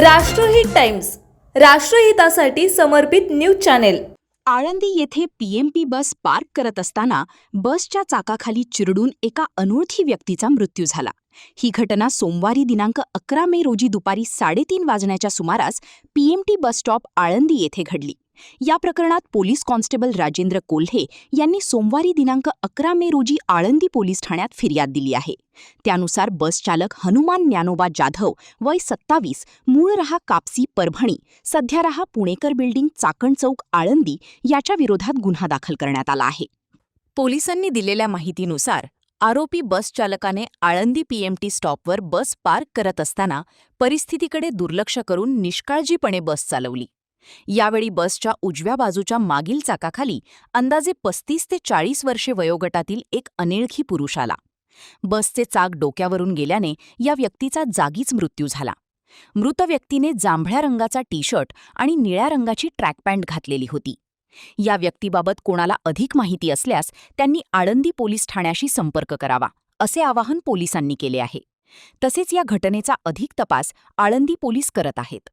राष्ट्रहित टाइम्स, राष्ट्रहितासाठी समर्पित news channel. Alandi येथे पीएमपी बस पार्क करत असताना बसच्या चाकाखाली चिरडून एका अनोळखी व्यक्तीचा मृत्यू झाला। ही घटना सोमवारी दिनांक 11 मे रोजी दुपारी 3:30 वाजण्याच्या सुमारास पीएमटी बस स्टॉप आळंदी येथे घडली। या प्रकरणात पोलीस कॉन्स्टेबल राजेंद्र कोल्हे यांनी सोमवारी दिनांक 11 मे रोजी आळंदी पोलीस ठाण्यात फिर्याद दिली आहे। त्यानुसार बस चालक हनुमान ज्ञानोबा जाधव वय 27, मूळ रहा कापसी परभणी, सध्या रहा पुणेकर बिल्डिंग चाकण चौक आळंदी याच्या विरोधात गुन्हा दाखल करण्यात आला आहे। पोलिसांनी दिलेल्या माहितीनुसार आरोपी बस चालकाने आळंदी पीएमटी स्टॉपवर बस पार्क करत असताना परिस्थितीकडे दुर्लक्ष करून निष्काळजीपणे बस चालवली। यावेळी बसच्या उजव्या बाजूच्या मागील चाकाखाली अंदाजे 35 ते 40 वर्षे वयोगटातील एक अनोळखी पुरुष आला। बसचे चाक डोक्यावरून गेल्याने या व्यक्तीचा जागीच मृत्यू झाला। मृत व्यक्तीने जांभळ्या रंगाचा टी-शर्ट आणि निळ्या रंगाची ट्रॅक पॅन्ट घातलेली होती। या व्यक्तीबाबत कोणाला अधिक माहिती असल्यास त्यांनी आळंदी पोलीस ठाण्याशी संपर्क करावा, असे आवाहन पोलिसांनी केले आहे। तसेच या घटनेचा अधिक तपास आळंदी पोलीस करत आहेत।